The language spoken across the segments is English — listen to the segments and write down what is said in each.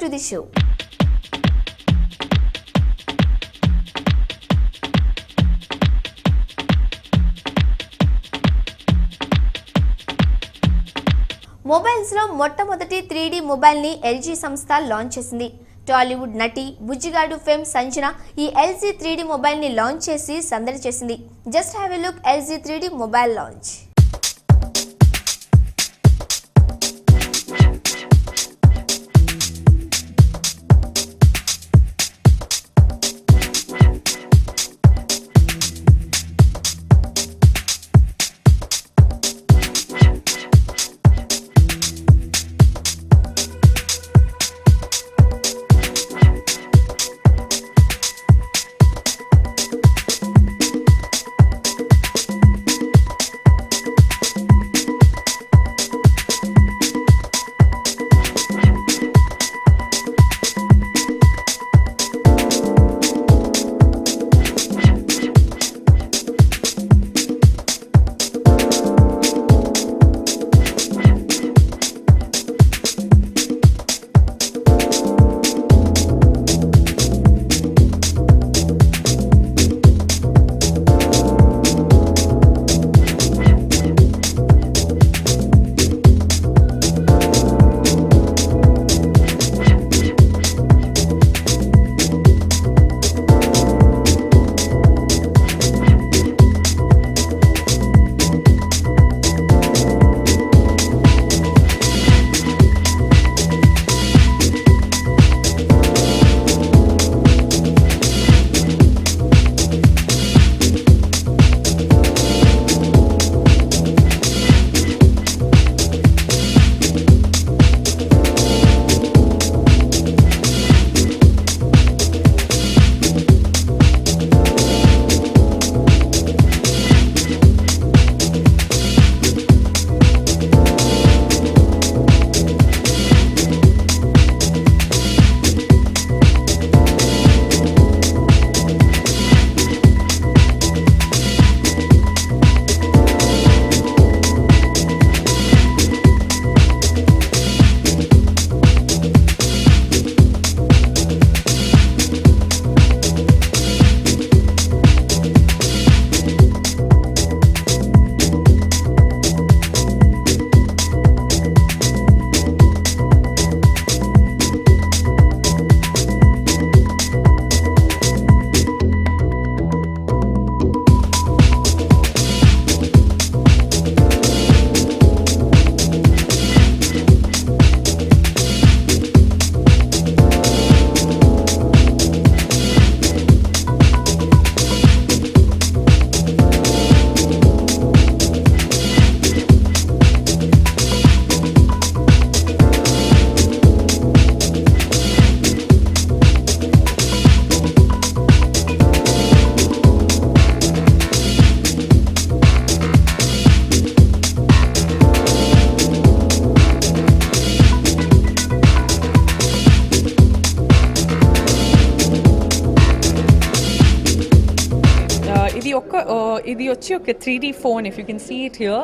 to the show. Mobiles లో మొట్టమొదటి 3D mobile ని LG సంస్థ లాంచ్ చేసింది. టాలీవుడ్ నటి బుజ్జిగాడు ఫేమ్ సంజన ఈ LG 3D మొబైల్ ని లాంచ్ చేసి సందడి చేసింది. Just have a look LG 3D mobile launch. ఇది వచ్చి ఒక 3D phone, if you can see it here,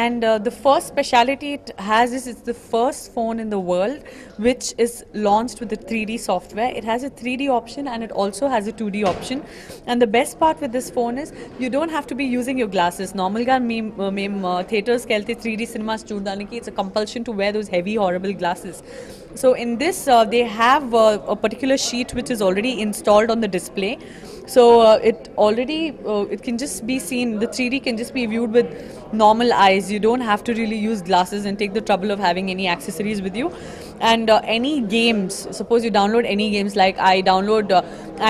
and the first speciality it has is it's the first phone in the world which is launched with the 3D software. It has a 3D option and it also has a 2D option, and the best part with this phone is you don't have to be using your glasses. Normalga mem theaters ki velte 3D cinemas chudaniki it's a compulsion to wear those heavy horrible glasses. So in this they have a particular sheet which is already installed on the display. So it can just be seen, the 3D can just be viewed with normal eyes. You don't have to really use glasses and take the trouble of having any accessories with you. And any games, suppose you download any games, like I download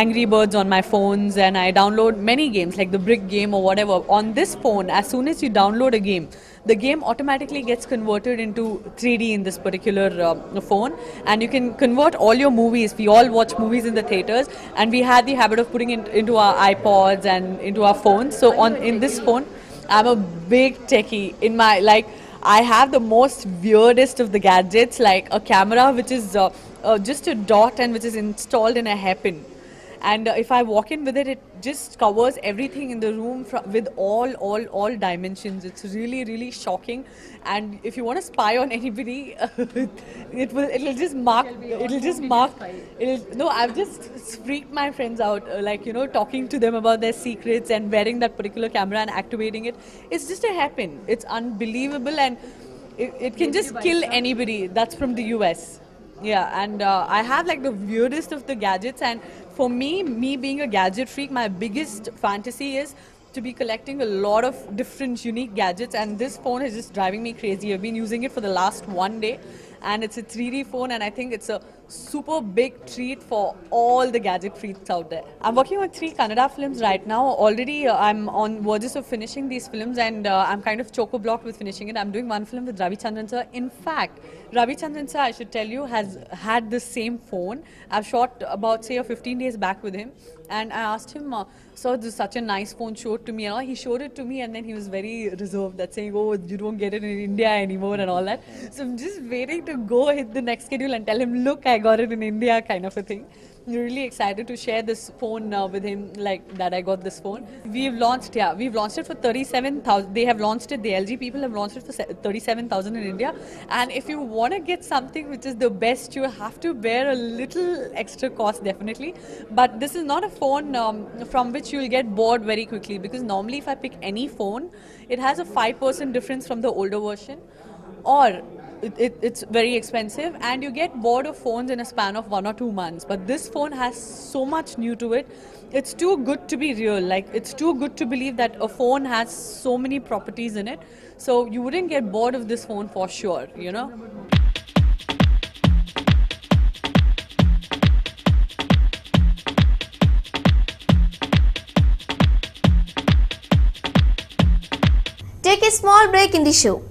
Angry Birds on my phones, and I download many games like the Brick game or whatever. On this phone, as soon as you download a game, the game automatically gets converted into 3D in this particular phone, and you can convert all your movies. We all watch movies in the theaters, and we had the habit of putting it into our iPods and into our phones. So in this phone, I'm a big techie. I have the most weirdest of the gadgets, like a camera which is just a dot and which is installed in a hairpin. And if I walk in with it, it just covers everything in the room with all dimensions. It's really shocking, and if you want to spy on anybody, it'll just mark. No, I've just freaked my friends out, like, you know, talking to them about their secrets and wearing that particular camera and activating it. It's just a happen. It's unbelievable, and it can just kill anybody. That's from the US. Yeah, and I have like the weirdest of the gadgets, and for me being a gadget freak, my biggest fantasy is to be collecting a lot of different unique gadgets, and this phone is just driving me crazy. I've been using it for the last one day, and it's a 3D phone, and I think it's a super big treat for all the gadget freaks out there. I'm working on 3 Kannada films right now. Already I'm on verges of finishing these films, and I'm kind of choco-blocked with finishing it. I'm doing one film with Ravi Chandran sir. In fact, Ravi Chandran sir, I should tell you, has had the same phone. I've shot about, say, 15 days back with him, and I asked him, sir, this is such a nice phone, show it to me. And all. He showed it to me, and then he was very reserved, that saying, oh, you don't get it in India anymore and all that. So I'm just waiting to go hit the next schedule and tell him, look, I got it in India, kind of a thing. I'm really excited to share this phone with him, like that I got this phone. We've launched it for 37,000. They have launched it, the LG people have launched it for 37,000 in India. And if you want to get something which is the best, you have to bear a little extra cost, definitely. But this is not a phone from which you'll get bored very quickly, because normally if I pick any phone, it has a 5% difference from the older version, or it's very expensive, and you get bored of phones in a span of 1 or 2 months. But this phone has so much new to it. It's too good to be real. Like, it's too good to believe that a phone has so many properties in it. So you wouldn't get bored of this phone for sure, you know. Take a small break in the show.